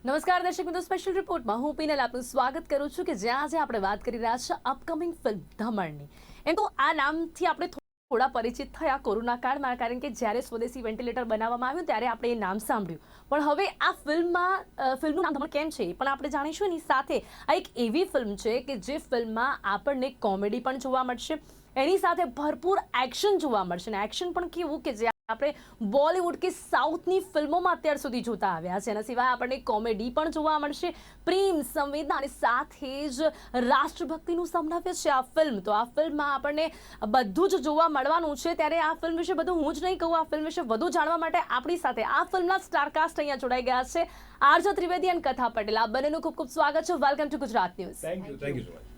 નમસ્કાર દર્શક મિત્રો, સ્પેશિયલ રિપોર્ટમાં હું પીનલ આપનું સ્વાગત કરું છું કે જ્યાં આજે આપણે વાત કરી રહ્યા છીએ અપકમિંગ ફિલ્મ દમણની. એમ તો આ નામથી આપણે થોડા પરિચિત થયા કોરોના કાળમાં, કારણ કે જ્યારે સ્વદેશી વેન્ટિલેટર બનાવવામાં આવ્યું ત્યારે આપણે એ નામ સાંભળ્યું. પણ હવે આ ફિલ્મનું નામ દમણ કેમ છે એ પણ આપણે જાણીશું. એની સાથે આ એક એવી ફિલ્મ છે કે જે ફિલ્મમાં આપણને કોમેડી પણ જોવા મળશે, એની સાથે ભરપૂર એક્શન જોવા મળશે. અને એક્શન પણ કેવું કે જે આપણે બોલિવૂડ કે સાઉથની ફિલ્મોમાં અત્યાર સુધી જોતા આવ્યા છે. એના સિવાય આપણને કોમેડી પણ જોવા મળશે, પ્રેમ, સંવેદના અને સાથે જ રાષ્ટ્રભક્તિનું સમન્વય છે આ ફિલ્મ. તો આ ફિલ્મમાં આપણને બધું જ જોવા મળવાનું છે. ત્યારે આ ફિલ્મ વિશે બધું હું જ નહીં કહું, આ ફિલ્મ વિશે વધુ જાણવા માટે આપણી સાથે આ ફિલ્મના સ્ટારકાસ્ટ અહીંયા જોડાઈ ગયા છે. આરજો ત્રિવેદી અને કથા પટેલ, આ બંનેનું ખૂબ ખૂબ સ્વાગત છે. Welcome to Gujarat news. Thank you so much.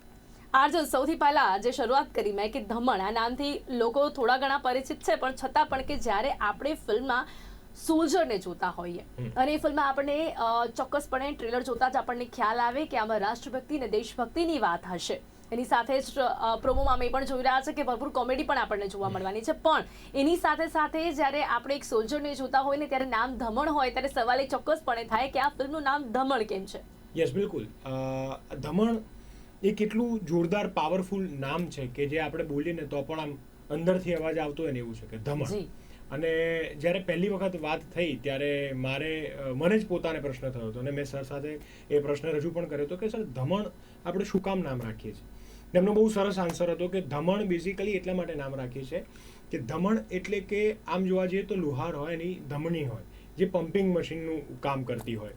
આરજો, સૌથી પહેલા જે શરૂઆત કરી મેં કે દમણ આ નામથી લોકો થોડા ઘણા પરિચિત છે, પણ છતાં પણ કે જ્યારે આપણે ફિલ્મમાં સોલ્જરને જોતા હોઈએ અને એ ફિલ્મમાં આપણને ચોક્કસપણે ટ્રેલર જોતા જ આપણને ખ્યાલ આવે કે આમાં રાષ્ટ્રભક્તિ અને દેશભક્તિની વાત હશે. એની સાથે જ પ્રોમોમાં મેં પણ જોઈ રહ્યા છે કે ભરપૂર કોમેડી પણ આપણને જોવા મળવાની છે. પણ એની સાથે સાથે જ્યારે આપણે એક સોલ્જરને જોતા હોય ને ત્યારે નામ દમણ હોય ત્યારે સવાલ એ ચોક્કસપણે થાય કે આ ફિલ્મનું નામ દમણ કેમ છે? યસ, બિલકુલ. દમણ એ કેટલું જોરદાર પાવરફુલ નામ છે કે જે આપણે બોલીએ ને તો પણ આમ અંદરથી અવાજ આવતો હોય ને એવું છે કે દમણ. અને જ્યારે પહેલી વખત વાત થઈ ત્યારે મને જ પોતાને પ્રશ્ન થયો હતો અને મેં સર સાથે એ પ્રશ્ન રજૂ પણ કર્યો હતો કે સર દમણ આપણે શું કામ નામ રાખીએ છીએ. એમનો બહુ સરસ આન્સર હતો કે દમણ બેઝિકલી એટલા માટે નામ રાખીએ છીએ કે દમણ એટલે કે આમ જોવા જઈએ તો લુહાર હોય એની ધમણી હોય જે પમ્પિંગ મશીનનું કામ કરતી હોય.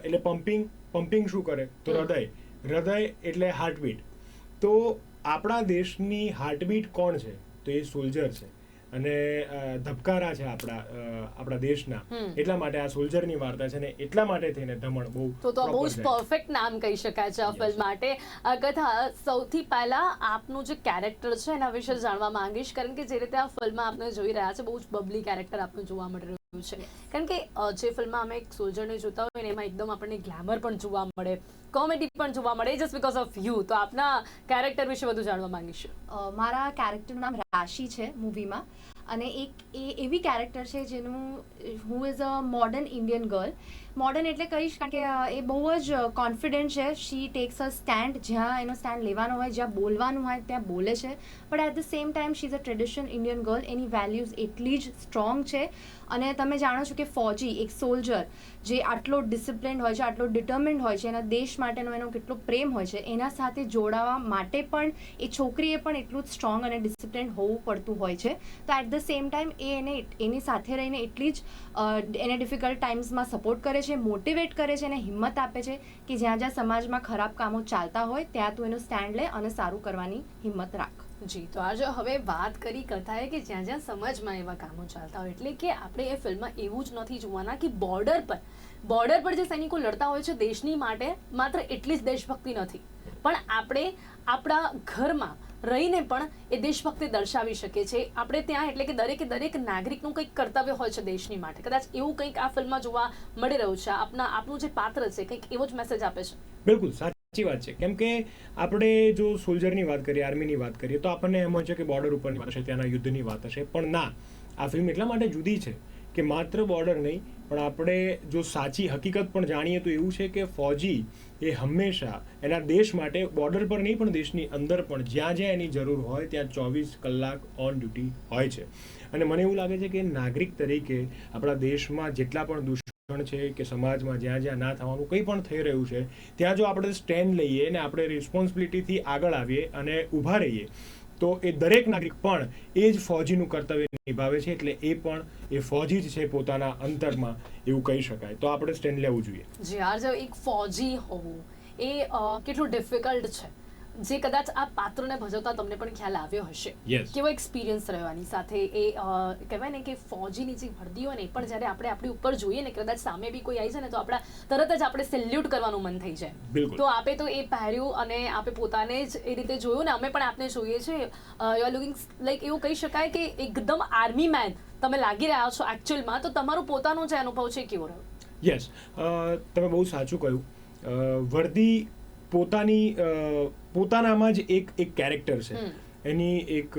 એટલે પમ્પિંગ શું કરે તો હૃદય એટલે હાર્ટબીટ. તો આપણા દેશની હાર્ટબીટ કોણ છે તો એ સોલ્જર છે અને ધબકારા છે આપણા દેશના. એટલા માટે આ સોલ્જરની વાર્તા છે ને એટલા માટે થઈને દમણ બહુ બહુ જ પરફેક્ટ નામ કહી શકાય છે આ ફિલ્મ માટે. કથા, સૌથી પહેલા આપનું જે કેરેક્ટર છે એના વિશે જાણવા માંગીશ, કારણ કે જે રીતે આ ફિલ્મમાં આપણે જોઈ રહ્યા છે બહુ જ બબલી કેરેક્ટર આપનું જોવા મળી રહ્યું છે. કારણ કે જે ફિલ્મમાં અમે એક સોલ્જરને જોતા હોય ને એમાં એકદમ આપણને ગ્લેમર પણ જોવા મળે, કોમેડી પણ જોવા મળે, જસ્ટ બીકોઝ ઓફ યુ. તો આપના કેરેક્ટર વિશે વધુ જાણવા માંગીશું. મારા કેરેક્ટરનું નામ રાશિ છે મૂવીમાં, અને એક એવી કેરેક્ટર છે જેનું who is a modern Indian girl. Modern એટલે કહીશ કારણ કે એ બહુ જ કોન્ફિડન્ટ છે. શી ટેક્સ અ સ્ટેન્ડ, જ્યાં એનો સ્ટેન્ડ લેવાનો હોય, જ્યાં બોલવાનું હોય ત્યાં બોલે છે. But at the same time she is a traditional Indian girl. એની વેલ્યુઝ એટલી જ સ્ટ્રોંગ છે. અને તમે જાણો છો કે ફૌજી, એક સોલ્જર જે આટલો ડિસિપ્લિન્ડ હોય છે, આટલો ડિટર્મિન્ડ હોય છે, એના દેશ માટેનો એનો કેટલો પ્રેમ હોય છે, એના સાથે જોડાવા માટે પણ એ છોકરીએ પણ એટલું જ સ્ટ્રોંગ અને ડિસિપ્લિન્ડ હોવું પડતું હોય છે. તો એટ ધ સેમ ટાઈમ એની સાથે રહીને એટલી જ એને ડિફિકલ્ટ ટાઈમ્સમાં સપોર્ટ કરે છે, મોટિવેટ કરે છે અને હિંમત આપે છે કે જ્યાં જ્યાં સમાજમાં ખરાબ કામો ચાલતા હોય ત્યાં તું એનું સ્ટેન્ડ લે અને સારું કરવાની હિંમત રાખ. જી, તો આજે હવે વાત કરી કથાએ કે જ્યાં જ્યાં સમાજમાં એવા કામો ચાલતા હોય, એટલે કે આપણે એ ફિલ્મમાં એવું જ નથી જોવાના કે બોર્ડર પર જે સૈનિકો લડતા હોય છે દેશની માટે, માત્ર એટલી જ દેશભક્તિ નથી, પણ આપણે આપણા ઘરમાં રહીને પણ એ દેશભક્તિ દર્શાવી શકીએ છીએ. આપણે ત્યાં એટલે કે દરેક નાગરિકનું કંઈક કર્તવ્ય હોય છે દેશની માટે. કદાચ એવું કંઈક આ ફિલ્મમાં જોવા મળી રહ્યું છે. આપનું જે પાત્ર છે કંઈક એવો જ મેસેજ આપે છે. બિલકુલ સાચી વાત છે. કેમ કે આપણે જો સોલ્જરની વાત કરીએ, આર્મીની વાત કરીએ તો આપણને એમ હોય છે કે બોર્ડર ઉપરની વાત હશે, ત્યાંના યુદ્ધની વાત હશે. પણ ના, આ ફિલ્મ એટલા માટે જુદી છે કે માત્ર બોર્ડર નહીં, પણ આપણે જો સાચી હકીકત પણ જાણીએ તો એવું છે કે ફૌજી એ હંમેશા એના દેશ માટે બોર્ડર પર નહીં પણ દેશની અંદર પણ જ્યાં જ્યાં એની જરૂર હોય ત્યાં 24 કલાક ઓન ડ્યુટી હોય છે. અને મને એવું લાગે છે કે નાગરિક તરીકે આપણા દેશમાં જેટલા પણ દૂષણ છે કે સમાજમાં જ્યાં જ્યાં ના થવાનું કંઈ પણ થઈ રહ્યું છે ત્યાં જો આપણે સ્ટેન્ડ લઈએ ને આપણે રિસ્પોન્સિબિલિટીથી આગળ આવીએ અને ઊભા રહીએ તો એ દરેક નાગરિક પણ એ જ ફૌજીનું કર્તવ્ય નિભાવે છે. એટલે એ પણ એ ફૌજી જ છે પોતાના અંતરમાં, એવું કહી શકાય. તો આપણે સ્ટેન્ડ લેવું જોઈએ. જી, આરજો, એક ફૌજી હોવું એ કેટલું ડિફિકલ્ટ છે, જે કદાચ આ પાત્રને ભજવતા તમને પણ ખ્યાલ આવ્યો હશે. કેવો એક્સપિરિયન્સ રહેવાની સાથે એ કહેવાય ને કે ફૌજીની જે વર્દી હોય ને પણ જ્યારે આપણે આપણી ઉપર જોઈએ ને કદાચ સામે બી કોઈ આવી જાય ને તો આપણા તરત જ આપણે સેલ્યુટ કરવાનું મન થઈ જાય. તો આપે તો એ પહેર્યું અને આપે પોતાને જ એ રીતે જોયું ને અમે પણ આપને જોઈએ છે. યુ આર લુકિંગ લાઈક એવું કહી શકાય કે એકદમ આર્મી મેન તમે લાગી રહ્યા છો એકચ્યુઅલમાં. તો તમારો પોતાનો જે અનુભવ છે કેવો રહ્યો? યસ, તમે બહુ સાચું કહ્યું. વર્દી પોતાનામાં જ એક કેરેક્ટર છે, એની એક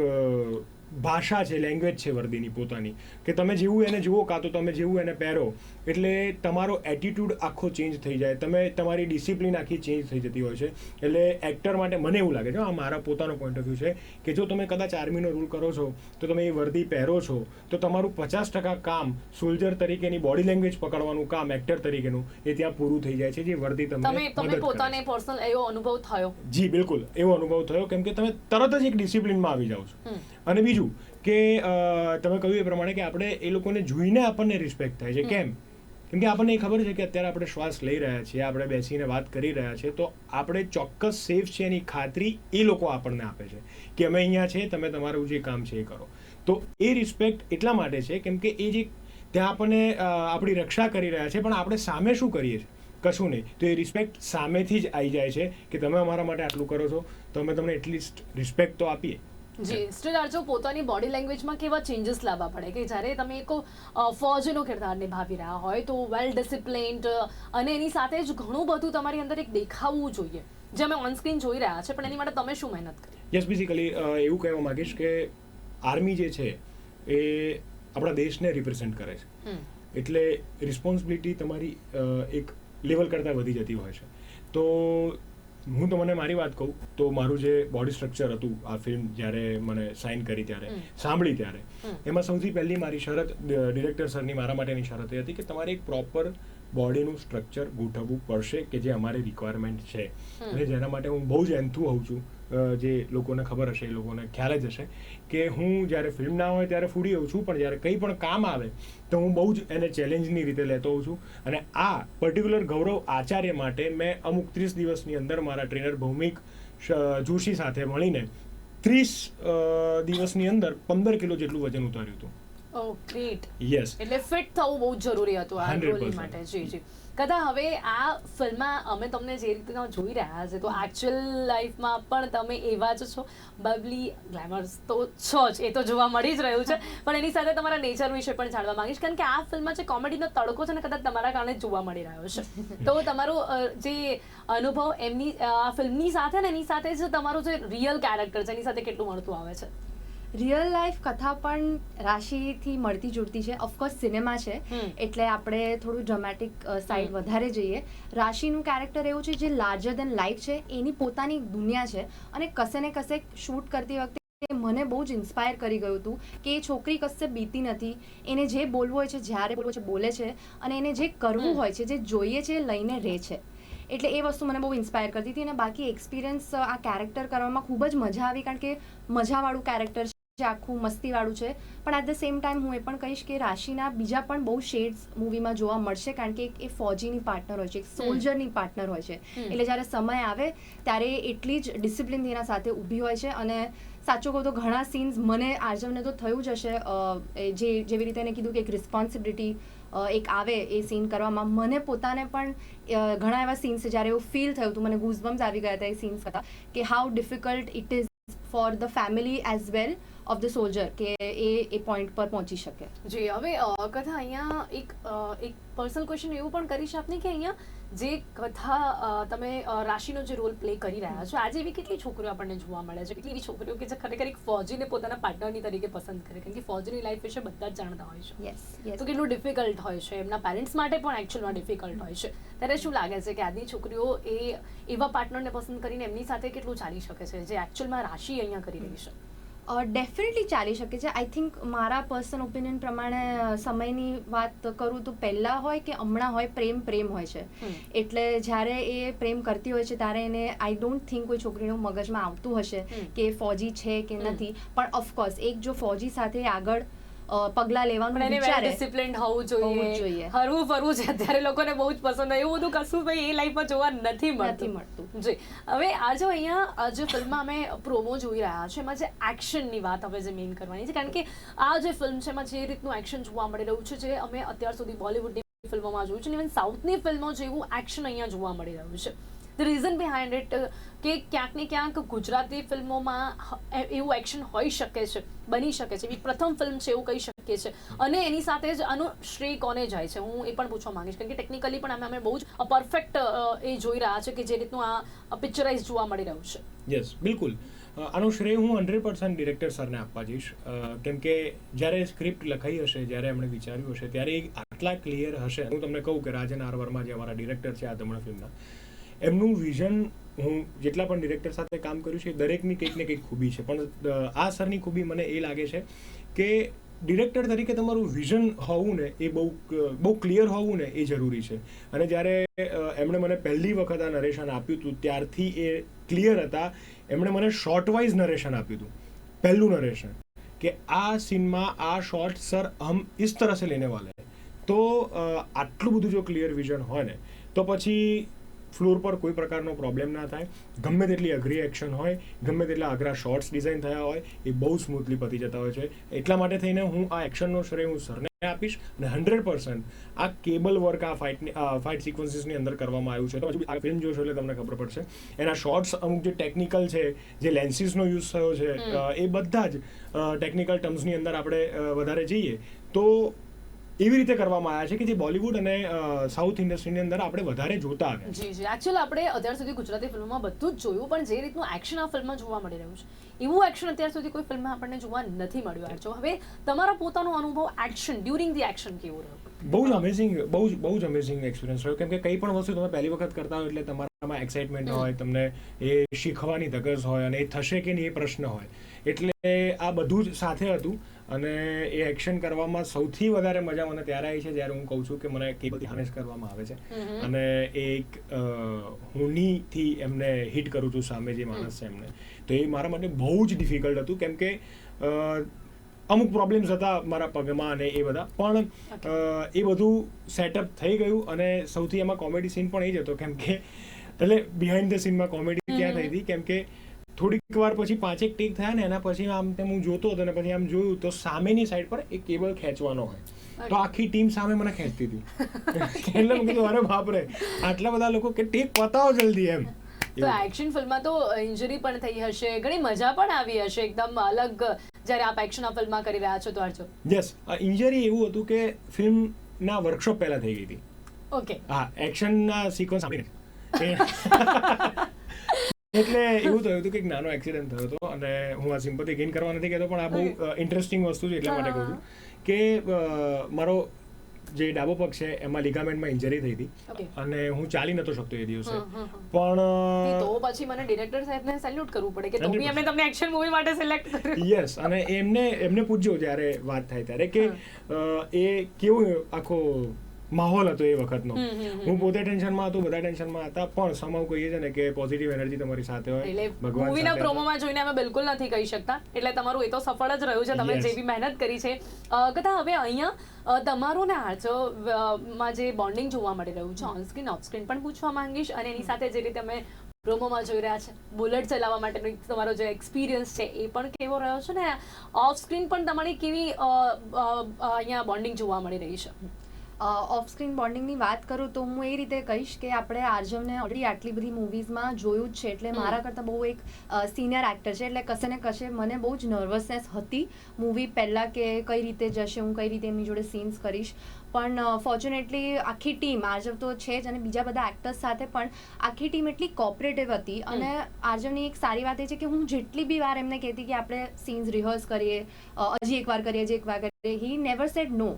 ભાષા છે, લેંગ્વેજ છે વર્દીની પોતાની, કે તમે જેવું એને જુઓ કાં તો તમે જેવું એને પહેરો એટલે તમારો એટીટ્યૂડ આખો ચેન્જ થઈ જાય, તમારી ડિસિપ્લિન આખી ચેન્જ થઈ જતી હોય છે. એટલે એક્ટર માટે મને એવું લાગે છે, આ મારા પોતાનો પોઈન્ટ ઓફ વ્યૂ છે, કે જો તમે કદાચ આર્મીનો રૂલ કરો છો તો તમે એ વર્દી પહેરો છો તો તમારું 50% કામ સોલ્જર તરીકેની બોડી લેંગ્વેજ પકડવાનું કામ એક્ટર તરીકેનું એ ત્યાં પૂરું થઈ જાય છે, જે વર્દી તમે પોતાને પર્સનલ એવો અનુભવ થયો? જી બિલકુલ એવો અનુભવ થયો, કેમ કે તમે તરત જ એક ડિસિપ્લિનમાં આવી જાઓ છો. અને બીજું કે તમે કહ્યું એ પ્રમાણે કે આપણે એ લોકોને જોઈને આપણને રિસ્પેક્ટ થાય છે. કેમ કે આપણને એ ખબર છે કે અત્યારે આપણે શ્વાસ લઈ રહ્યા છીએ, આપણે બેસીને વાત કરી રહ્યા છીએ, તો આપણે ચોક્કસ સેફ છે એની ખાતરી એ લોકો આપણને આપે છે કે અમે અહીંયા છે, તમે તમારું જે કામ છે એ કરો. તો એ રિસ્પેક્ટ એટલા માટે છે કેમ કે એ જે ત્યાં આપણને આપણી રક્ષા કરી રહ્યા છે, પણ આપણે સામે શું કરીએ છીએ? કશું નહીં. તો એ રિસ્પેક્ટ સામેથી જ આવી જાય છે કે તમે અમારા માટે આટલું કરો છો તો અમે તમને એટલીસ્ટ રિસ્પેક્ટ તો આપીએ. જી સ્ટીલ આર્જો પોતાની બોડી લેંગ્વેજમાં કેવા ચેન્જીસ લાવવા પડે કે જ્યારે તમે એક ફૌજીનો કિરદાર નિભાવી રહ્યા હોય તો વેલ ડિસિપ્લિન્ડ અને એની સાથે જ ઘણું બધું તમારી અંદર એક દેખાવું જોઈએ જે અમે ઓન સ્ક્રીન જોઈ રહ્યા છે, પણ એની માટે તમે શું મહેનત કરી? યસ, બેઝિકલી એવું કહેવા માંગીશ કે આર્મી જે છે એ આપણા દેશને રિપ્રેઝેન્ટ કરે છે, એટલે રિસ્પોન્સિબિલિટી તમારી એક લેવલ કરતાં વધી જતી હોય છે. તો હું તમને મારી વાત કહું તો મારું જે બોડી સ્ટ્રક્ચર હતું આ ફિલ્મ જ્યારે મને સાઇન કરી ત્યારે સાંભળી ત્યારે એમાં સૌથી પહેલી મારી શરત ડિરેક્ટર સરની મારા માટેની શરત એ હતી કે તમારે એક પ્રોપર બોડીનું સ્ટ્રક્ચર ગોઠવવું પડશે કે જે અમારી રિક્વાયરમેન્ટ છે, અને જેના માટે હું બહુ જ એન્થુ હોઉં છું. જે લોકોને ખબર હશે એ લોકોને ખ્યાલ જ હશે કે હું જ્યારે ફિલ્મ ના હોય ત્યારે ફૂડી હોઉં છું, પણ જ્યારે કંઈ પણ કામ આવે તો હું બહુ જ એને ચેલેન્જની રીતે લેતો હોઉં છું. અને આ પર્ટિક્યુલર ગૌરવ આચાર્ય માટે મેં અમુક 30 દિવસની અંદર મારા ટ્રેનર ભૌમિક જોશી સાથે મળીને 30 દિવસની અંદર 15 કિલો જેટલું વજન ઉતાર્યું હતું. ઓ ગ્રેટ. યસ, એટલે ફિટ થવું બહુ જરૂરી હતું આ 100% રોલ માટે. જી જી. કદા હવે આ ફિલ્મમાં અમે તમને જે રીતના જોઈ રહ્યા છે તો એકચ્યુઅલ લાઈફમાં પણ તમે એવા જ છો, બબલી ગ્લેમરસ તો છો જ, એ તો જોવા મળી જ રહ્યું છે, પણ એની સાથે તમારા નેચર વિશે પણ જાણવા માંગીશ, કારણ કે આ ફિલ્મમાં જે કોમેડીનો તડકો છે ને કદાચ તમારા કારણે જોવા મળી રહ્યો છે. તો તમારો જે અનુભવ એમની આ ફિલ્મની સાથે ને એની સાથે જ તમારું જે રિયલ કેરેક્ટર છે એની સાથે કેટલું મળતું આવે છે? રિયલ લાઈફ કથા પણ રાશિથી મળતી જોડતી છે. ઓફકોર્સ સિનેમા છે એટલે આપણે થોડું ડ્રામેટિક સાઈડ વધારે જઈએ. રાશિનું કેરેક્ટર એવું છે જે લાર્જર દેન લાઈફ છે, એની પોતાની દુનિયા છે, અને કશે ને કશે શૂટ કરતી વખતે મને બહુ જ ઇન્સ્પાયર કરી ગયું હતું કે એ છોકરી કશે બીતી નથી, એને જે બોલવું હોય છે જ્યારે બોલવું છે બોલે છે, અને એને જે કરવું હોય છે જે જોઈએ છે લઈને રહે છે. એટલે એ વસ્તુ મને બહુ ઇન્સ્પાયર કરતી હતી. અને બાકી એક્સપિરિયન્સ આ કેરેક્ટર કરવામાં ખૂબ જ મજા આવી, કારણ કે મજાવાળું કેરેક્ટર છે, આખું મસ્તીવાળું છે, પણ એટ ધ સેમ ટાઈમ હું એ પણ કહીશ કે રાશિના બીજા પણ બહુ શેડ્સ મૂવીમાં જોવા મળશે, કારણ કે એ ફૌજીની પાર્ટનર હોય છે, એક સોલ્જરની પાર્ટનર હોય છે, એટલે જ્યારે સમય આવે ત્યારે એટલી જ ડિસિપ્લિન એના સાથે ઊભી હોય છે. અને સાચું કહું તો ઘણા સીન્સ મને આજમને તો થયું જ હશે, જેવી રીતે એને કીધું કે એક રિસ્પોન્સિબિલિટી એક આવે એ સીન કરવામાં, મને પોતાને પણ ઘણા એવા સીન્સ છે જ્યારે એવું ફીલ થયું હતું, મને ગૂઝબમ્સ આવી ગયા હતા એ સીન્સ કરતા, કે how difficult it is for the family as well of the soldier કે એ પોઈન્ટ પર પહોંચી શકે. જી, હવે કથા અહીંયા એક પર્સનલ ક્વેશ્ચન એવું પણ કરીશ આપને કે અહીંયા જે કથા તમે રાશિનો જે રોલ પ્લે કરી રહ્યા છો, આજે એવી કેટલી છોકરીઓ આપણને જોવા મળે છે, કેટલી એવી છોકરીઓ કે જે ખરેખર એક ફૌજીને પોતાના પાર્ટનરની તરીકે પસંદ કરે, કારણ કે ફૌજીની લાઈફ વિશે બધા જ જાણતા હોય છે. યસ, તો કેટલું ડિફિકલ્ટ હોય છે, એમના પેરેન્ટ્સ માટે પણ એકચ્યુઅલમાં ડિફિકલ્ટ હોય છે. ત્યારે શું લાગે છે કે આજની છોકરીઓ એ એવા પાર્ટનરને પસંદ કરીને એમની સાથે કેટલું ચાલી શકે છે જે એકચ્યુઅલમાં રાશિ અહીંયા કરી રહી છે? ડેફિનેટલી ચાલી શકે છે. આઈ થિંક મારા પર્સનલ ઓપિનિયન પ્રમાણે સમયની વાત કરું તો પહેલાં હોય કે હમણાં હોય, પ્રેમ હોય છે. એટલે જ્યારે એ પ્રેમ કરતી હોય છે ત્યારે એને આઈ ડોન્ટ થિંક કોઈ છોકરીનું મગજમાં આવતું હશે કે ફૌજી છે કે નથી, પણ ઓફકોર્સ એક જો ફૌજી સાથે આગળ પગલાં લેવાનું વિચારે, ડિસિપ્લિન્ડ હોવું જોઈએ, હરવું ફરવું છે અત્યારે લોકોને બહુ જ પસંદ હોય, એવું બધું કશું ભાઈ એ લાઈફમાં જોવા નથી મળતું. જી, હવે આ જો અહીંયા જે ફિલ્મમાં અમે પ્રોમો જોઈ રહ્યા છે એમાં જે એક્શનની વાત હવે જે મેઇન કરવાની છે, કારણ કે આ જે ફિલ્મ છે એમાં જે રીતનું એક્શન જોવા મળી રહ્યું છે જે અમે અત્યાર સુધી બોલિવૂડની ફિલ્મોમાં જોયું છે, ઇવન સાઉથની ફિલ્મો જેવું એક્શન અહીંયા જોવા મળી રહ્યું છે. ધ રીઝન બિહાઇન્ડ ઇટ કે ક્યાંક ને ક્યાંક ગુજરાતી ફિલ્મોમાં એવું એક્શન હોઈ શકે છે, બની શકે છે, એવી પ્રથમ ફિલ્મ છે એવું કહી શકીએ છીએ, અને એની સાથે જ આનો શ્રેય કોને જાય છે હું એ પણ પૂછવા માંગીશ, કારણ કે ટેકનિકલી પણ અમે બહુ જ પરફેક્ટ એ જોઈ રહ્યા છે કે જે રીતનું આ પિક્ચરાઇઝ જોવા મળી રહ્યું છે. યસ, બિલકુલ. આનો શ્રેય હું 100% ડિરેક્ટર સરને આપવા જઈશ, કેમ કે જ્યારે સ્ક્રિપ્ટ લખાઈ હશે, જ્યારે એમણે વિચાર્યું હશે, ત્યારે એ આટલા ક્લિયર હશે. હું તમને કહું કે રાજન આર વર્મા જે અમારા ડિરેક્ટર છે આ દમણ ફિલ્મના, એમનું વિઝન, હું જેટલા પણ ડિરેક્ટર સાથે કામ કર્યું છે દરેકની કંઈક ને કંઈક ખૂબી છે, પણ આ સરની ખૂબી મને એ લાગે છે કે ડિરેક્ટર તરીકે તમારું વિઝન હોવું ને એ બહુ ક્લિયર હોવું ને એ જરૂરી છે. અને જ્યારે એમણે મને પહેલી વખત આ નરેશન આપ્યું હતું ત્યારથી એ ક્લિયર હતા. એમણે મને શોર્ટ વાઇઝ નરેશન આપ્યું હતું, પહેલું નરેશન, કે આ સીનમાં આ શોર્ટ સર હમ ઇસ તરહ સે લેને વાલે હૈ. તો આટલું બધું જો ક્લિયર વિઝન હોય ને તો પછી ફ્લોર પર કોઈ પ્રકારનો પ્રોબ્લેમ ના થાય. ગમે તેટલી અઘરી એક્શન હોય, ગમે તેટલા અઘરા શોર્ટ્સ ડિઝાઇન થયા હોય, એ બહુ સ્મૂથલી પતી જતા હોય છે. એટલા માટે થઈને હું આ એક્શનનો શ્રેય હું સરને આપીશ. અને 100% આ કેબલ વર્ક આ ફાઇટ સિક્વન્સીસની અંદર કરવામાં આવ્યું છે. તો હજુ આ ફિલ્મ જોશો એટલે તમને ખબર પડશે. એના શોર્ટ્સ અમુક જે ટેકનિકલ છે, જે લેન્સીસનો યુઝ થયો છે, એ બધા જ ટેકનિકલ ટર્મ્સની અંદર આપણે વધારે જઈએ તો એવી રીતે કરવામાં આવ્યા છે કે જે બોલિવૂડ અને સાઉથ ઇન્ડસ્ટ્રીની અંદર આપણે વધારે જોતા આવ્યા. જી એકચ્યુઅલી આપણે અત્યાર સુધી ગુજરાતી ફિલ્મોમાં બધું જ જોયું, પણ જે રીતનું એક્શન આ ફિલ્મમાં જોવા મળી રહ્યું છે એવું એક્શન અત્યાર સુધી કોઈ ફિલ્મમાં આપણને જોવા નથી મળ્યું. આર્જો, હવે તમારો પોતાનો અનુભવ એક્શન ડ્યુરિંગ ધી એક્શન કેવો રહ્યો? બહુ જ અમેઝિંગ, બહુ જ અમેઝિંગ એક્સપિરિયન્સ રહ્યો. કેમ કે કંઈ પણ વસ્તુ તમે પહેલી વખત કરતા હોય એટલે તમારામાં એક્સાઇટમેન્ટ હોય, તમને એ શીખવાની ધગસ હોય, અને એ થશે કે નહીં એ પ્રશ્ન હોય. એટલે આ બધું જ સાથે હતું. અને એ એક્શન કરવામાં સૌથી વધારે મજા મને ત્યારે આવી છે જ્યારે હું કહું છું કે મને કેબલથી હાર્નેસ કરવામાં આવે છે અને એક હુનીથી એમને હિટ કરું છું સામે જે માણસ છે એમને. તો એ મારા માટે બહુ જ ડિફિકલ્ટ હતું, કેમ કે અમુક પ્રોબ્લેમ્સ હતા મારા પગમાં અને એ બધા, પણ એ બધું સેટઅપ થઈ ગયું. અને સૌથી એમાં કોમેડી સીન પણ એ જ હતો, કેમ કે એટલે બિહાઇન્ડ ધ સીનમાં કોમેડી ત્યાં થઈ હતી, કેમ કે થોડીક વાર પછી 5 ટેક થયા ને એના પછી આમ તેમ હું જોતો હતો, અને પછી આમ જોયું તો સામેની સાઈડ પર એક કેબલ ખેંચવાનો હોય, તો આખી ટીમ સામે મને ખેંચતી હતી. એટલે મેં કીધું અરે બાપરે, આટલા બધા લોકો કે ટેક પતાવો જલ્દી એમ. તો એક્શન ફિલ્મમાં તો ઇન્જરી પણ થઈ હશે, ઘણી મજા પણ આવી હશે એકદમ અલગ જ્યારે આપ એક્શન ફિલ્મમાં કરી રહ્યા છો તો? આર્જો, યસ, ઇન્જરી એવું હતું કે ફિલ્મના વર્કશોપ પહેલા થઈ ગઈ હતી. ઓકે, હા, એક્શનના સિક્વન્સ એટલે એવું થયું હતું કે એક નાનો એક્સિડન્ટ થયો હતો. અને હું આ સિમ્પથી ગેઇન કરવા નથી કહેતો, પણ આ બહુ ઇન્ટરેસ્ટિંગ વસ્તુ છે એટલા માટે કહું છું કે મારો જે ડાબો પગ છે એમાં લિગામેન્ટમાં ઇન્જરી થઈ હતી અને હું ચાલી નતો શકતો એ દિવસે. પણ તો પછી મને ડિરેક્ટર સાહેબને સેલ્યુટ કરવું પડે કે તો બી એમને તમને એક્શન મૂવી માટે સિલેક્ટ કર્યો. યસ, અને એમને પૂછજો જ્યારે વાત થાય ત્યારે કે એ કેવું આખો માહોલ હતો એ વખતનો. હું પોતે ટેન્શનમાં હતો, બધા ટેન્શનમાં હતા, પણ સમાવ કહીએ છે ને કે પોઝિટિવ એનર્જી તમારી સાથે હોય. એટલે ભગવાન મૂવીના પ્રોમોમાં જોઈને અમે બિલકુલ નથી કહી શકતા, એટલે તમારું એ તો સફળ જ રહ્યું છે, તમે જે બી મહેનત કરી છે. કથા, હવે અહીંયા તમારું ને આર્જો માં જે બોન્ડિંગ જોવા મળી રહ્યું છે ઓન સ્ક્રીન ઓફ સ્ક્રીન પણ પૂછવા માંગીશ, અને એની સાથે જે રીતે અમે પ્રોમોમાં જોઈ રહ્યા છે બુલેટ ચલાવવા માટેનો તમારો જે એક્સપિરિયન્સ છે એ પણ કેવો રહ્યો છે, ને ઓફ સ્ક્રીન પણ તમારી કેવી અહીંયા બોન્ડિંગ જોવા મળી રહી છે? ઓફ સ્ક્રીન બોન્ડિંગની વાત કરું તો હું એ રીતે કહીશ કે આપણે આર્જવને ઓલરેડી આટલી બધી મૂવીઝમાં જોયું જ છે, એટલે મારા કરતાં બહુ એક સિનિયર એક્ટર છે, એટલે કશે ને કશે મને બહુ જ નર્વસનેસ હતી મૂવી પહેલાં કે કઈ રીતે જશે, હું કઈ રીતે એમની જોડે સીન્સ કરીશ. પણ ફોર્ચ્યુનેટલી આખી ટીમ, આર્જવ તો છે જ અને બીજા બધા એક્ટર્સ સાથે પણ આખી ટીમ એટલી કોઓપરેટિવ હતી. અને આર્જવની એક સારી વાત એ છે કે હું જેટલી બી વાર એમને કહેતી કે આપણે સીન્સ રિહર્સ કરીએ, હજી એકવાર કરીએ, હી નેવર સેડ નો.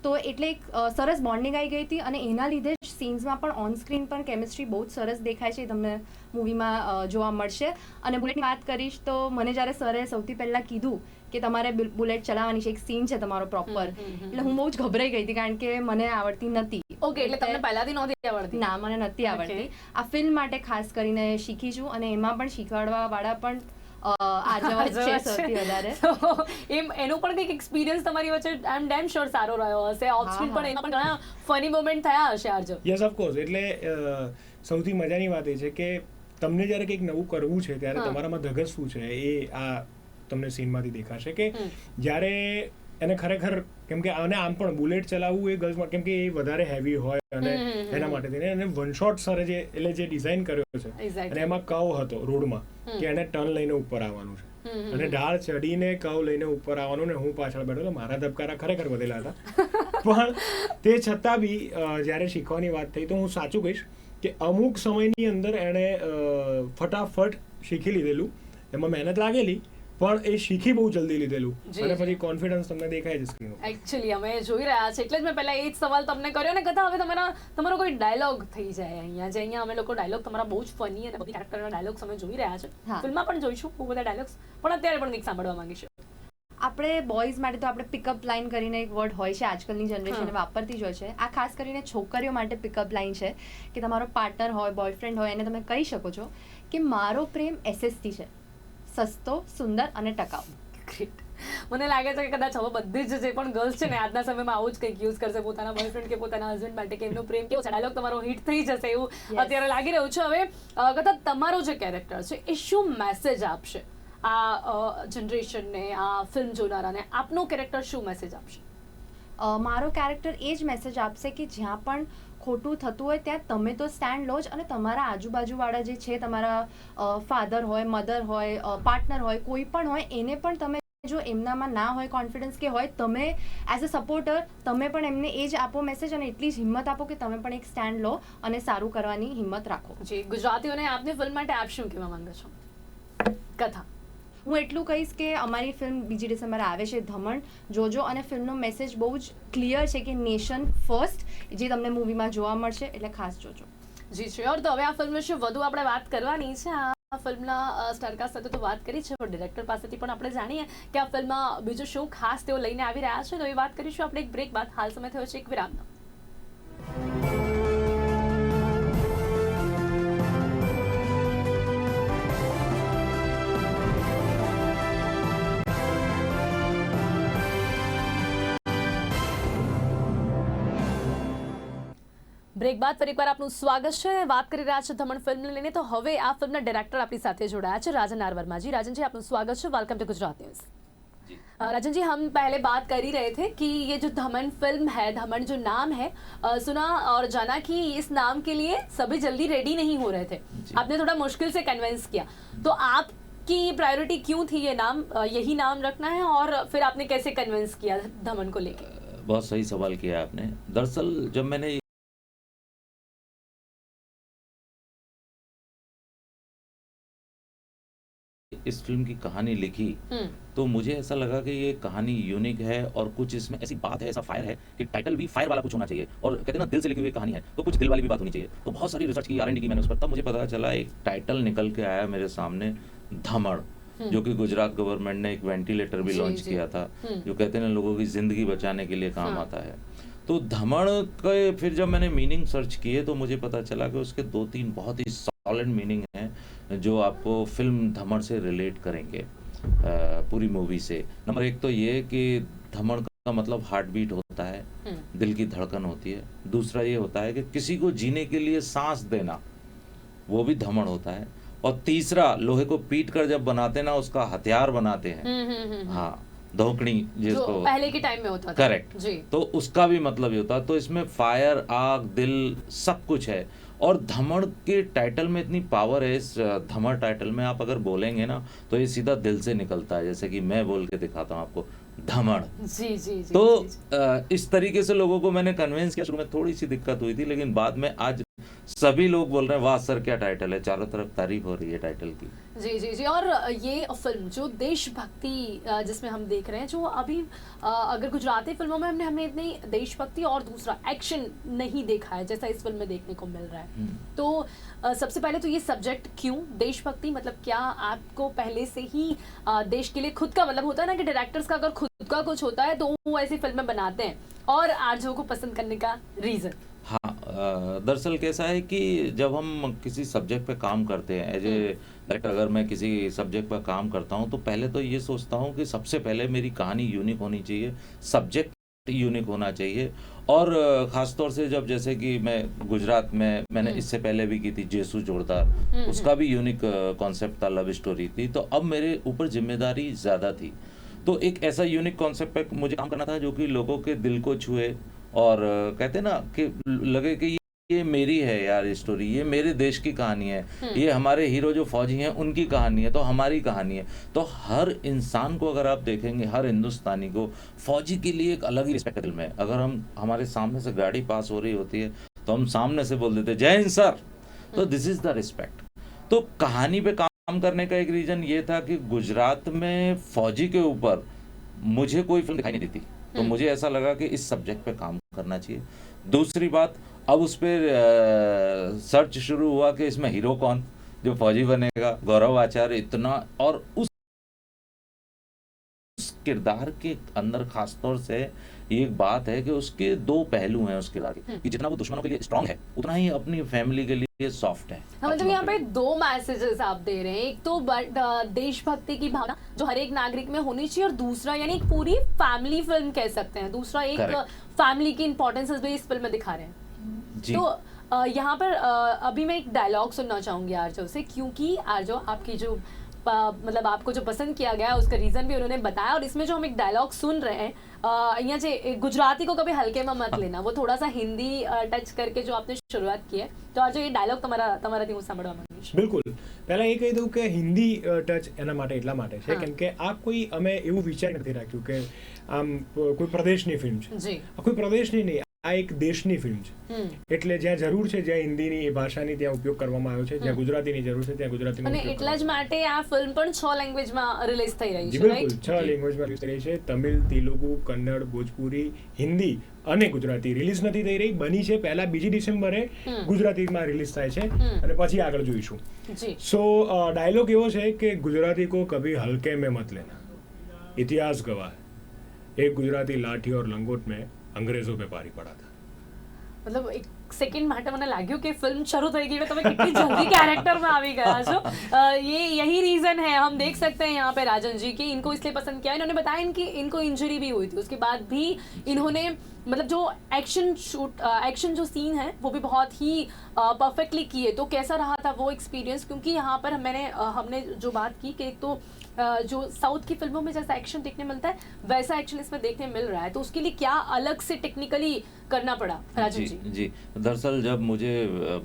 તો એટલે એક સરસ બોન્ડિંગ આવી ગઈ હતી, અને એના લીધે જ સીન્સમાં પણ ઓન સ્ક્રીન પણ કેમિસ્ટ્રી બહુ જ સરસ દેખાય છે, તમને મૂવીમાં જોવા મળશે. અને બુલેટની વાત કરીશ તો મને જ્યારે સરે સૌથી પહેલાં કીધું કે તમારે બુલેટ ચલાવવાની છે, એક સીન છે તમારો પ્રોપર, એટલે હું બહુ જ ગભરાઈ ગઈ હતી, કારણ કે મને આવડતી નથી. ઓકે, એટલે તમને પહેલાથી નહોતી આવડતી? ના, મને નથી આવડતી. આ ફિલ્મ માટે ખાસ કરીને શીખી છું, અને એમાં પણ શીખવાડવા વાળા પણ એનો પણ કંઈક એક્સપિરિયન્સ તમારી વચ્ચે આઈ એમ ડેમ શ્યોર સારો રહ્યો હશે. ઓફ સ્ક્રીન પણ એમાં પણ ઘણા ફની મોમેન્ટ થયા હશે આર્જો? Yes, of course. એટલે સૌથી મજાની વાત એ છે કે તમને જ્યારે કંઈક નવું કરવું છે ત્યારે તમારામાં ધગસ શું છે એ આ તમને સીનમાંથી દેખાશે કે જ્યારે એને ખરેખર, કેમ કે આને આમ પણ બુલેટ ચલાવવું એ ગર્લ્સ માટે, કેમ કે એ વધારે હેવી હોય અને એના માટે થઈને એને વન શોટ સરે જે એટલે જે ડિઝાઇન કર્યો છે, અને એમાં કવ હતો રોડમાં કે એને ટર્ન લઈને ઉપર આવવાનું છે, અને ઢાળ ચડીને કવ લઈને ઉપર આવવાનું, ને હું પાછળ બેઠો, મારા ધબકારા ખરેખર વધેલા હતા. પણ તે છતાં બી જ્યારે શીખવાની વાત થઈ તો હું સાચું કહીશ કે અમુક સમયની અંદર એણે ફટાફટ શીખી લીધેલું. એમાં મહેનત લાગેલી પણ એ શીખી બહુ જલ્દી લીધેલું જી, અને જી. પછી કોન્ફિડન્સ તમને દેખાય છે સ્ક્રીન ઉપર. એકચ્યુઅલી અમે જોઈ રહ્યા છે એટલે જ મેં પહેલા એ જ સવાલ તમને કર્યો ને કથા હવે તમારો કોઈ ડાયલોગ થઈ જાય અહીંયા અમે લોકો ડાયલોગ તમારા બહુ જ ફની અને બધી કેરેક્ટરના ડાયલોગ્સ અમે જોઈ રહ્યા છે હા. ફિલ્મમાં પણ જોઈશું બહુ બધા ડાયલોગ્સ પણ અત્યારે પણ કંઈક સાંભળવા માંગીશું. આપણે બોયઝ માટે તો આપણે પિકઅપ લાઇન કરીને એક વર્ડ હોય છે આજકાલની જનરેશન હા. વાપરતી જ હોય છે. આ ખાસ કરીને છોકરીઓ માટે પિકઅપ લાઇન છે કે તમારો પાર્ટનર હોય બોયફ્રેન્ડ હોય એને તમે કહી શકો છો કે મારો પ્રેમ SST છે, સસ્તો, સુંદર અને ટકાઉ. Great. મને લાગે છે કે કદાચ હવે બધી જ જે પણ ગર્લ્સ છે ને આજના સમયમાં આવું જ કંઈક યુઝ કરશે પોતાના બોયફ્રેન્ડ કે પોતાના હસબન્ડ માટે કે એમનો પ્રેમ કેવો છે ડાયલોગ તમારો હિટ થઈ જશે એવું Yes. અત્યારે લાગી રહ્યું છે. હવે કદાચ તમારો જે કેરેક્ટર છે એ શું મેસેજ આપશે આ જનરેશનને, આ ફિલ્મ જોનારાને? આપનો કેરેક્ટર શું મેસેજ આપશે? મારો કેરેક્ટર એ જ મેસેજ આપશે કે જ્યાં પણ ખોટું થતું હોય ત્યાં તમે તો સ્ટેન્ડ લો જ અને તમારા આજુબાજુવાળા જે છે તમારા ફાધર હોય, મધર હોય, પાર્ટનર હોય, કોઈ પણ હોય એને પણ તમે જો એમનામાં ના હોય કોન્ફિડન્સ કે હોય તમે એઝ અ સપોર્ટર તમે પણ એમને એ જ આપો મેસેજ અને એટલી જ હિંમત આપો કે તમે પણ એક સ્ટેન્ડ લો અને સારું કરવાની હિંમત રાખો. જી, ગુજરાતીઓને આપની ફિલ્મ માટે આપ શું કહેવા માંગો છો? કથા. હું એટલું કહીશ કે અમારી ફિલ્મ 2 ડિસેમ્બરે આવે છે ધમણ, જોજો. અને ફિલ્મનો મેસેજ બહુ જ ક્લિયર છે કે નેશન ફર્સ્ટ, જે તમને મૂવીમાં જોવા મળશે એટલે ખાસ જોજો. જી શ્યોર. તો હવે આ ફિલ્મ વિશે વધુ આપણે વાત કરવાની છે. આ ફિલ્મના સ્ટારકાસ્ટ સાથે તો વાત કરી છે પણ ડિરેક્ટર પાસેથી પણ આપણે જાણીએ કે આ ફિલ્મમાં બીજું શું ખાસ તેઓ લઈને આવી રહ્યા છે. તો એ વાત કરીશું આપણે એક બ્રેક બાદ. હાલ સમય થયો છે એક વિરામનો. બ્રેક બાદ ફરી એકવાર આપનું સ્વાગત છે. વાત કરી રહ્યા છે ધમણ ફિલ્મને લઈને. તો હવે આ ફિલ્મના ડાયરેક્ટર આપણી સાથે જોડાયા છે રાજन आर वर्मा जी. राजन जी आपનું स्वागत है. Welcome to Gujarat news. Rajan ji, हम पहले बात कर ही रहे थे कि ये जो धमन फिल्म है, धमन जो नाम है, सुना और जाना कि इस नाम के लिए सभी जल्दी रेडी नहीं हो रहे थे. आपने थोड़ा मुश्किल से कन्विंस किया. तो आपकी प्रायोरिटी क्यों थी ये नाम, यही नाम रखना है, और फिर आपने कैसे कन्विंस किया धमन को लेके? बहुत सही सवाल किया आपने. दरअसल जब मैंने इस फिल्म की कहानी लिखी तो मुझे ऐसा लगा कि ये कहानी यूनिक है और कुछ इसमें ऐसी बात है, ऐसा फायर है कि टाइटल भी फायर वाला कुछ होना चाहिए. और कहते हैं ना दिल से लिखी हुई कहानी है तो कुछ दिल वाली भी बात होनी चाहिए. तो बहुत सारी रिसर्च की, R&D की मैंने उस पर. तब मुझे पता चला एक टाइटल निकल के आया मेरे सामने, धमड़, जो कि गुजरात गवर्नमेंट ने एक वेंटिलेटर भी जी, लॉन्च जी. किया था, जो कहते हैं ना लोगों की जिंदगी बचाने के लिए काम हाँ. आता है. तो धमड़ के फिर जब मैंने मीनिंग सर्च किए तो मुझे पता चला कि उसके 2-3 बहुत ही सॉलिड मीनिंग हैं जो आपको फिल्म धमड़ से रिलेट करेंगे पूरी मूवी से. नंबर 1 तो ये कि धमड़ का मतलब हार्ट बीट होता है, दिल की धड़कन होती है. दूसरा ये होता है कि किसी को जीने के लिए सांस देना, वो भी धमड़ होता है. और तीसरा, लोहे को पीट कर जब बनाते ना उसका हथियार बनाते हैं. हाँ, धोकनी जो जिसको पहले के टाइम में होता था. करेक्ट. जी. तो उसका भी मतलब ये होता है. तो इसमें फायर, आग, दिल सब कुछ है. और धमड़ के टाइटल में इतनी पावर है. इस धमड़ टाइटल में आप अगर बोलेंगे ना तो ये सीधा दिल से निकलता है. जैसे कि मैं बोल के दिखाता हूँ आपको, धमड़. जी जी जी. तो जी, जी. इस तरीके से लोगों को मैंने कन्विंस किया. शुरू में थोड़ी सी दिक्कत हुई थी लेकिन बाद में आज सभी लोग बोल रहे हैं वाह सर क्या टाइटल है. चारों तरफ तारीफ हो रही है टाइटल की. जी जी जी. और ये फिल्म जो देशभक्ति जिसमें हम देख रहे हैं, जो अभी अगर गुजराती फिल्मों में हमने इतनी देशभक्ति और दूसरा एक्शन नहीं देखा है जैसा इस फिल्म में देखने को मिल रहा है. तो सबसे पहले तो ये सब्जेक्ट क्यों देशभक्ति, मतलब क्या आपको पहले से ही देश के लिए खुद का, मतलब होता है ना कि डायरेक्टर्स का अगर खुद का कुछ होता है तो वो ऐसी फिल्में बनाते हैं, और आरजेओ को पसंद करने का रीजन? हाँ, दरअसल कैसा है कि जब हम किसी सब्जेक्ट पे काम करते हैं एज ए डायरेक्टर, अगर मैं किसी सब्जेक्ट पर काम करता हूँ तो पहले तो ये सोचता हूँ कि सबसे पहले मेरी कहानी यूनिक होनी चाहिए, सब्जेक्ट यूनिक होना चाहिए. और ख़ास तौर से जब जैसे कि मैं गुजरात में मैंने इससे पहले भी की थी जेसू जोरदार, उसका भी यूनिक कॉन्सेप्ट था, लव स्टोरी थी. तो अब मेरे ऊपर जिम्मेदारी ज़्यादा थी तो एक ऐसा यूनिक कॉन्सेप्ट पे मुझे काम करना था जो कि लोगों के दिल को छुए और कहते ना कि लगे कि ये मेरी है यार स्टोरी, ये मेरे देश की कहानी है, ये हमारे हीरो जो फौजी हैं उनकी कहानी है, तो हमारी कहानी है. तो हर इंसान को अगर आप देखेंगे, हर हिंदुस्तानी को फौजी के लिए एक अलग ही रिस्पेक्ट दिल में. अगर हमारे सामने से गाड़ी पास हो रही होती है तो हम सामने से बोल देते जय हिंद सर. तो दिस इज द रिस्पेक्ट. तो कहानी पे काम काम करने का एक रीजन ये था कि गुजरात में फौजी के ऊपर मुझे कोई फिल्म दिखाई नहीं देती, तो मुझे ऐसा लगा कि इस सब्जेक्ट पे काम करना चाहिए। दूसरी बात, अब उस पर सर्च शुरू हुआ कि इसमें हीरो कौन जो फौजी बनेगा। गौरव आचार्य इतना, और उस किरदार के अंदर खासतौर से ये एक बात है कि उसके दो पहलू हैं उस किरदार के, कि जितना वो दुश्मनों के लिए स्ट्रांग है उतना ही अपनी फैमिली के लिए सॉफ्ट है। हाँ, मतलब यहाँ पे दो मैसेजेस आप दे रहे हैं। एक तो देशभक्ति की भावना जो हर एक नागरिक में होनी चाहिए, और दूसरा यानी एक पूरी फैमिली फिल्म कह सकते हैं, दूसरा एक फैमिली की इंपॉर्टेंस भी इस फिल्म में दिखा रहे हैं जी। तो यहाँ पर अभी मैं एक डायलॉग सुनना चाहूंगी आरजो से, क्योंकि आरजो आपकी जो मतलब आपको जो पसंद किया गया उसका रीजन भी उन्होंने बताया, और इसमें जो हम एक डायलॉग सुन रहे हैं અહીંયા જે गुजराती को कभी हल्के में मत लेना, वो थोड़ा सा हिंदी टच करके जो आपने शुरुआत की है, तो आज ये डायलॉग તમારાથી હું સાંભળવા માંગીશ। બિલકુલ, પહેલા એ કહી દઉં કે હિન્દી ટચ એના માટે એટલા માટે છે કેમ કે આ કોઈ અમે એવું વિચાર નથી રાખ્યું કે આમ કોઈ પ્રદેશની ફિલ્મ છે જી, આ કોઈ પ્રદેશની નહીં, આ એક દેશની ફિલ્મ છે। એટલે જ્યાં જરૂર છે, જ્યાં હિન્દીની ભાષાની ત્યાં ઉપયોગ કરવામાં આવ્યો છે, જ્યાં ગુજરાતીની જરૂર છે ત્યાં ગુજરાતીનો અને ઉપયોગ એટલા જ માટે આ ફિલ્મ પણ 6 લેંગ્વેજમાં રિલીઝ થઈ રહી જી છે, બિલકુલ, 6 લેંગ્વેજમાં રિલીઝ થઈ રહી છે। તમિલ, તેલુગુ, કન્નડ, ભોજપુરી, હિન્દી અને ગુજરાતી રિલીઝ નથી થઈ રહી, બની છે પહેલા 2 ડિસેમ્બરે ગુજરાતીમાં રિલીઝ થાય છે અને પછી આગળ જોઈશું जी। सो डायलॉग एवो है कि गुजराती को कभी हल्के में मत लेना, इतिहास गवाह है, एक गुजराती लाठी और लंगोट में अंग्रेजों पे पारी पड़ा था। मतलब एक सेकंड માટે મને લાગ્યું कि फिल्म शुरू થઈ ગઈ, તમે कितनी जल्दी कैरेक्टर में આવી ગયા છો। ये यही रीजन है, हम देख सकते हैं यहाँ पे राजन जी की इनको इसलिए पसंद किया। इन्होंने बताया इनको इंजरी भी हुई थी, उसके बाद भी इन्होंने मतलब जो एक्शन जो सीन है वो भी बहुत ही परफेक्टली किए। तो कैसा रहा था वो एक्सपीरियंस, क्योंकि यहाँ पर हमने जो बात की कि एक तो जो साउथ की फिल्मों में जैसा एक्शन देखने मिलता है वैसा एक्शन इसमें देखने मिल रहा है, तो उसके लिए क्या अलग से टेक्निकली करना पड़ा राजन जी? जी, दरअसल जब मुझे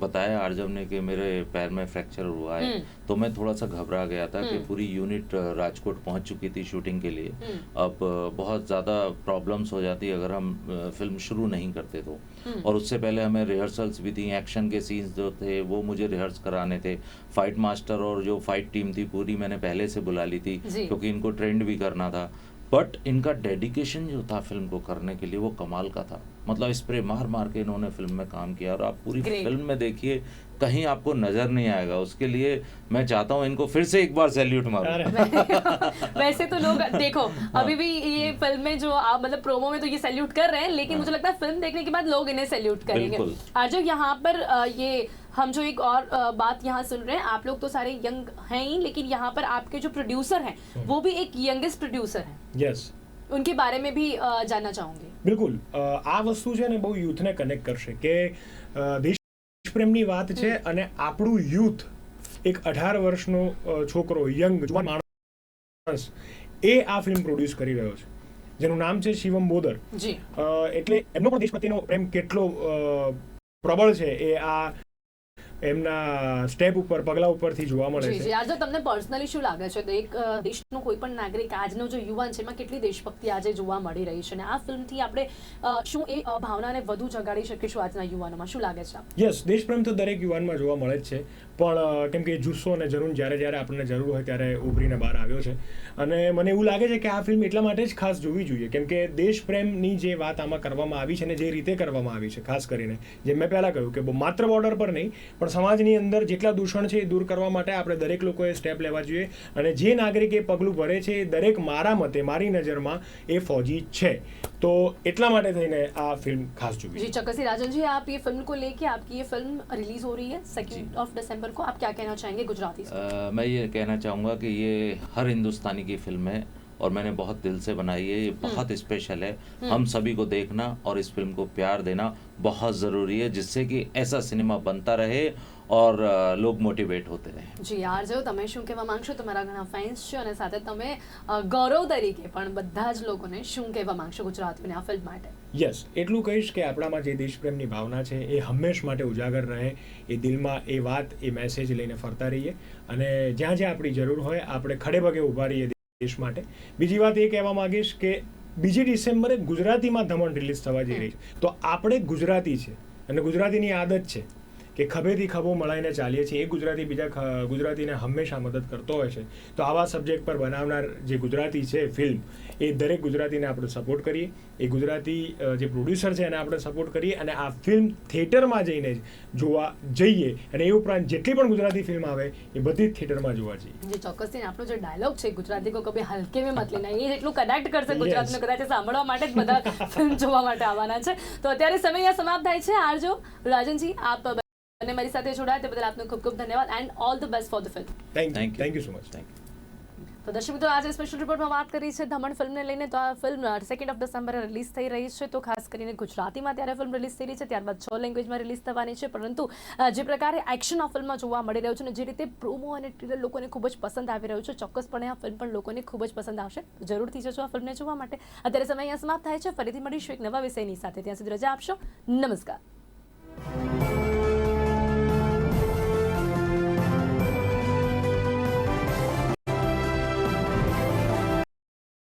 बताया आर्जव ने कि मेरे पैर में फ्रैक्चर हुआ है, तो मैं थोड़ा सा घबरा गया था कि पूरी यूनिट राजकोट पहुंच चुकी थी शूटिंग के लिए। अब बहुत ज़्यादा प्रॉब्लम्स हो जाती अगर हम फिल्म शुरू नहीं करते तो, और उससे पहले हमें रिहर्सल्स भी थी, एक्शन के सीन्स जो थे वो मुझे रिहर्स कराने थे। फाइट मास्टर और जो फाइट टीम थी पूरी मैंने पहले से बुला ली थी क्योंकि इनको ट्रेंड भी करना था। बट इनका डेडिकेशन जो था फिल्म को करने के लिए वो कमाल का था। मतलब स्प्रे मार मार के इन्होंने फिल्म में काम किया, और आप पूरी फिल्म में देखिए कहीं आपको नजर नहीं आएगा। उसके लिए मैं चाहता हूँ इनको फिर से एक बार सैल्यूट मारूं। वैसे तो लोग देखो अभी भी ये फिल्म में जो आप मतलब प्रोमो में तो ये सैल्यूट कर रहे हैं, लेकिन मुझे लगता है फिल्म देखने के बाद लोग इन्हें सैल्यूट करेंगे। आज यहाँ पर ये हम जो एक और बात यहाँ सुन रहे हैं, आप लोग तो सारे यंग हैं ही, लेकिन यहाँ पर आपके जो प्रोड्यूसर हैं वो भी एक यंगेस्ट प्रोड्यूसर हैं। यस, उनके बारे में भी जानना चाहूंगी। બિલકુલ, આ વસ્તુ છે ને બહુ યુથને કનેક્ટ કરશે કે દેશપ્રેમની વાત છે અને આપણું યુથ એક 18 વર્ષનો છોકરો, યંગ માણસ, એ આ ફિલ્મ પ્રોડ્યુસ કરી રહ્યો છે, જેનું નામ છે શિવમ બોદર જી। એટલે એમનો પણ દેશ પ્રત્યેનો પ્રેમ કેટલો પ્રબળ છે એ આ એમના સ્ટેપ ઉપર, પગલા ઉપરથી જોવા મળે જી છે। જી। આજે તમને પર્સનલી શું લાગે છે એક દેશનો કોઈ પણ નાગરિક, આજનો જો યુવાન છે એમાં કેટલી દેશભક્તિ આજે જોવા મળી રહી છે, અને આ ફિલ્મથી આપણે શું એ ભાવનાને વધુ જગાડી શકીશું આજના યુવાનોમાં, શું લાગે છે? યસ, દેશપ્રેમ તો દરેક યુવાનમાં જોવા મળે જ છે, પણ કેમ કે જુસ્સો અને જનૂન જ્યારે આપણને જરૂર હોય ત્યારે ઉભરીને બહાર આવ્યો છે। અને મને એવું લાગે છે કે આ ફિલ્મ એટલા માટે જ ખાસ જોવી જોઈએ કેમ કે દેશપ્રેમની જે વાત આમાં કરવામાં આવી છે ને જે રીતે કરવામાં આવી છે, ખાસ કરીને જેમ મેં પહેલાં કહ્યું કે માત્ર બોર્ડર પર નહીં પણ સમાજની અંદર જેટલા દૂષણ છે એ દૂર કરવા માટે આપણે દરેક લોકોએ સ્ટેપ લેવા જોઈએ, અને જે નાગરિક એ પગલું ભરે છે એ દરેક મારા મતે, મારી નજરમાં એ ફौजी છે, तो એટલા માટે થઈને આ ફિલ્મ ખાસ જોવી। जी चौकसी राजन जी, आप ये फिल्म को लेके, आपकी ये फिल्म रिलीज हो रही है 2 दिसंबर को, आप क्या कहना चाहेंगे गुजराती से? मैं ये कहना चाहूँगा कि ये हर हिंदुस्तानी की फिल्म है और मैंने बहुत दिल से बनाई है, ये बहुत स्पेशल है। हम सभी को देखना और इस फिल्म को प्यार देना बहुत ज़रूरी है, जिससे कि ऐसा सिनेमा बनता रहे और लोग मोटिवेट होते रहे। जी आरજો, તમે શું કહેવા માંગશો? તમારા ઘણા ફેન્સ છે અને સાથે તમે ગૌરવ તરીકે પણ બધા જ લોકોને શું કહેવા માંગશો ગુજરાતીઓને આ ફિલ્મ માટે? યસ, એટલું કહીશ કે આપણામાં જે દેશપ્રેમની ભાવના છે એ હંમેશ માટે ઉજાગર રહે, એ દિલમાં એ વાત, એ મેસેજ લઈને ફરતા રહીએ, અને જ્યાં જ્યાં આપણી જરૂર હોય આપણે ખડે પગે ઊભા રહીએ દેશ માટે। બીજી વાત એ કહેવા માંગીશ કે 2 ડિસેમ્બરે ગુજરાતીમાં ધમણ રિલીઝ થવા જઈ રહી છે, તો આપણે ગુજરાતી છે અને ગુજરાતીની આદત છે કે ખભેથી ખભો મળાઈને ચાલીએ છીએ, એક ગુજરાતી બીજા ગુજરાતીને હંમેશા મદદ કરતો હોય છે. તો આવા સબ્જેક્ટ પર બનાવનાર જે ગુજરાતી છે ફિલ્મ, એ દરેક ગુજરાતીને આપણે સપોર્ટ કરીએ, એ ગુજરાતી જે પ્રોડ્યુસર છે એને આપણે સપોર્ટ કરીએ, અને આ ફિલ્મ થિયેટરમાં જઈને જોવા જઈએ. અને એ ઉપરાંત જેટલી પણ ગુજરાતી ફિલ્મ આવે એ બધી જ થિયેટરમાં જોવા જઈએ. જે ચોક્કસથી આપણો જે ડાયલોગ છે ગુજરાતી કો કભી હલકે મેં મત લેના, એ જેટલું કનેક્ટ કરશે ગુજરાતને, કદાચ સાંભળવા માટે જ બધા ફિલ્મ જોવા માટે આવવાના છે. તો અત્યારે સમય અહીંયા સમાપ્ત થાય છે. આરજો રાજનજી, આપ બંને મારી સાથે જોડાયા તે બદલ આપનો ખૂબ ખૂબ ધન્યવાદ and all the best for the film. Thank you so much. Thank you. તો દર્શક મિત્રો, આજે સ્પેશિયલ રિપોર્ટમાં વાત કરી છે દમણ ફિલ્મને લઈને. તો આ ફિલ્મ 2 ડિસેમ્બરે રિલીઝ થઈ રહી છે. તો ખાસ કરીને ગુજરાતીમાં ત્યારે ફિલ્મ રિલીઝ થઈ રહી છે, ત્યારબાદ 6 લેંગ્વેજમાં રિલીઝ થવાની છે. પરંતુ જે પ્રકારે એક્શન આ ફિલ્મમાં જોવા મળી રહ્યું છે અને જે રીતે પ્રોમો અને ટ્રેલર લોકોને ખૂબ જ પસંદ આવી રહ્યું છે, ચોક્કસપણે આ ફિલ્મ પણ લોકોને ખૂબ જ પસંદ આવશે. જરૂરથી જજો આ ફિલ્મને જોવા માટે. અત્યારે સમય અહીંયા સમાપ્ત થાય છે. ફરીથી મળીશું એક નવા વિષયની સાથે. ત્યાં સુધી રજા આપશો. નમસ્કાર.